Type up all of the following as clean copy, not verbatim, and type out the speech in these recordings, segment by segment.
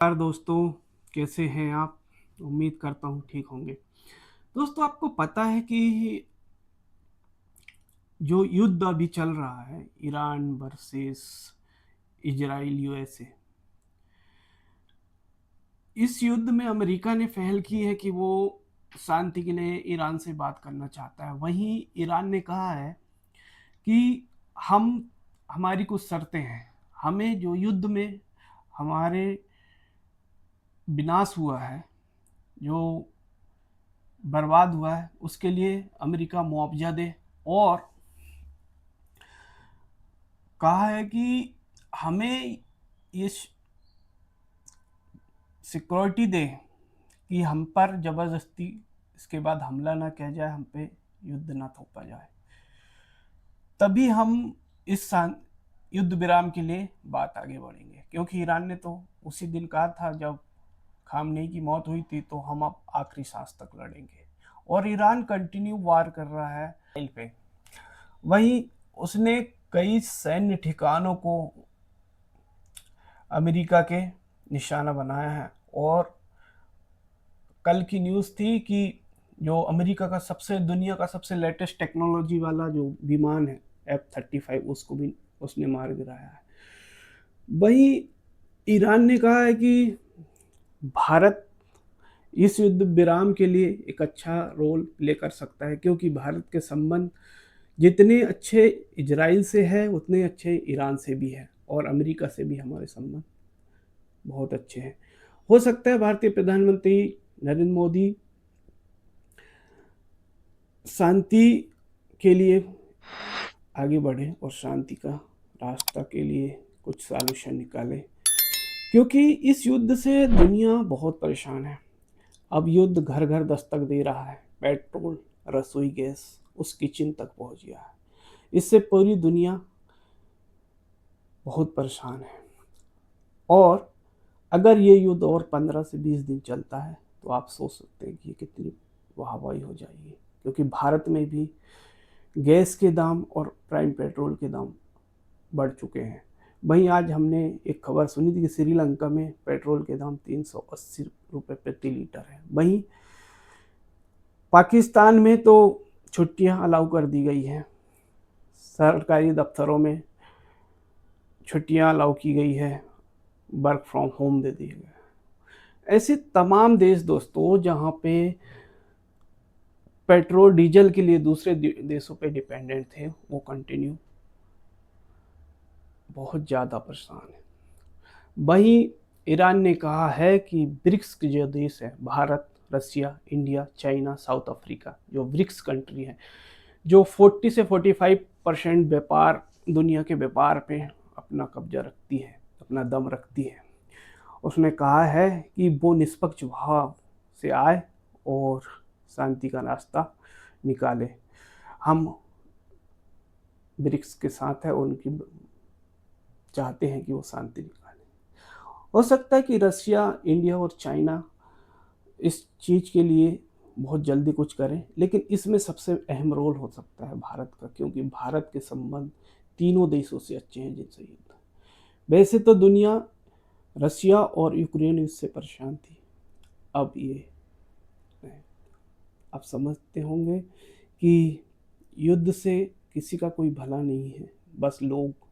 यार दोस्तों, कैसे हैं आप? उम्मीद करता हूँ ठीक होंगे। दोस्तों, आपको पता है कि जो युद्ध अभी चल रहा है, ईरान वर्सेस इजराइल यूएसए, इस युद्ध में अमेरिका ने पहल की है कि वो शांति के लिए ईरान से बात करना चाहता है। वहीं ईरान ने कहा है कि हम हमारी कुछ शर्तें हैं। हमें जो युद्ध में हमारे विनाश हुआ है, जो बर्बाद हुआ है, उसके लिए अमेरिका मुआवजा दे। और कहा है कि हमें ये सिक्योरिटी दे कि हम पर जबरदस्ती इसके बाद हमला ना किया जाए, हम पे युद्ध ना थोपा जाए। तभी हम इस युद्ध विराम के लिए बात आगे बढ़ेंगे, क्योंकि ईरान ने तो उसी दिन कहा था जब खामनेई की मौत हुई थी, तो हम अब आखिरी सांस तक लड़ेंगे। और ईरान कंटिन्यू वार कर रहा है इसराइल पे। वहीं उसने कई सैन्य ठिकानों को अमेरिका के निशाना बनाया है। और कल की न्यूज़ थी कि जो अमेरिका का दुनिया का सबसे लेटेस्ट टेक्नोलॉजी वाला जो विमान है F-35, उसको भी उसने मार गिराया है। वहीं ईरान ने कहा है कि भारत इस युद्ध विराम के लिए एक अच्छा रोल प्ले कर सकता है, क्योंकि भारत के संबंध जितने अच्छे इजराइल से है उतने अच्छे ईरान से भी है, और अमेरिका से भी हमारे संबंध बहुत अच्छे हैं। हो सकता है भारतीय प्रधानमंत्री नरेंद्र मोदी शांति के लिए आगे बढ़े और शांति का रास्ता के लिए कुछ सॉल्यूशन निकाले, क्योंकि इस युद्ध से दुनिया बहुत परेशान है। अब युद्ध घर घर दस्तक दे रहा है। पेट्रोल, रसोई गैस उस किचन तक पहुंच गया है। इससे पूरी दुनिया बहुत परेशान है। और अगर ये युद्ध और 15 से 20 दिन चलता है, तो आप सोच सकते हैं कि ये कितनी वाहवाही हो जाएगी, क्योंकि भारत में भी गैस के दाम और प्राइम पेट्रोल के दाम बढ़ चुके हैं। वहीं आज हमने एक खबर सुनी थी कि श्रीलंका में पेट्रोल के दाम 380 रुपये प्रति लीटर है। वहीं पाकिस्तान में तो छुट्टियां अलाउ कर दी गई हैं, सरकारी दफ्तरों में छुट्टियां अलाउ की गई है, वर्क फ्रॉम होम दे दिए गए। ऐसे तमाम देश दोस्तों, जहां पे पेट्रोल डीजल के लिए दूसरे देशों पे डिपेंडेंट थे, वो कंटिन्यू बहुत ज़्यादा परेशान है। वहीं ईरान ने कहा है कि ब्रिक्स के जो देश है, भारत, रसिया, इंडिया, चाइना, साउथ अफ्रीका, जो ब्रिक्स कंट्री है, जो 40 से 45% व्यापार, दुनिया के व्यापार पे अपना कब्जा रखती है, अपना दम रखती है, उसने कहा है कि वो निष्पक्ष भाव से आए और शांति का रास्ता निकाले। हम ब्रिक्स के साथ है, उनकी चाहते हैं कि वो शांति निकाले। हो सकता है कि रसिया, इंडिया और चाइना इस चीज़ के लिए बहुत जल्दी कुछ करें, लेकिन इसमें सबसे अहम रोल हो सकता है भारत का, क्योंकि भारत के संबंध तीनों देशों से अच्छे हैं जिनसे युद्ध। वैसे तो दुनिया रसिया और यूक्रेन इससे परेशान थी। अब ये आप समझते होंगे कि युद्ध से किसी का कोई भला नहीं है, बस लोग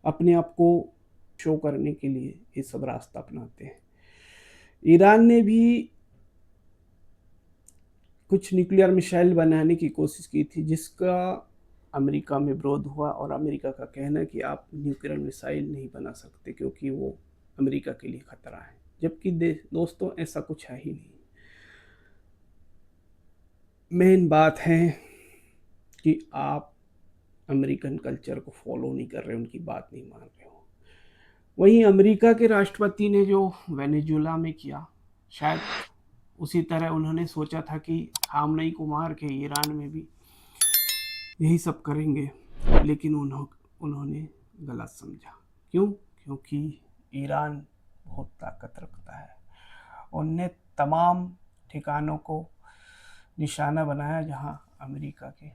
अपने आप को शो करने के लिए ये सब रास्ता अपनाते हैं। ईरान ने भी कुछ न्यूक्लियर मिसाइल बनाने की कोशिश की थी, जिसका अमेरिका में विरोध हुआ, और अमेरिका का कहना है कि आप न्यूक्लियर मिसाइल नहीं बना सकते, क्योंकि वो अमेरिका के लिए खतरा है। जबकि दोस्तों, ऐसा कुछ है ही नहीं। मेन बात है कि आप अमेरिकन कल्चर को फॉलो नहीं कर रहे, उनकी बात नहीं मान रहे हो। वहीं अमेरिका के राष्ट्रपति ने जो वेनेजुला में किया, शायद उसी तरह उन्होंने सोचा था कि खामनेई को मार के ईरान में भी यही सब करेंगे, लेकिन उन्होंने गलत समझा। क्यों? क्योंकि ईरान बहुत ताकत रखता है। उनने तमाम ठिकानों को निशाना बनाया जहां अमेरिका के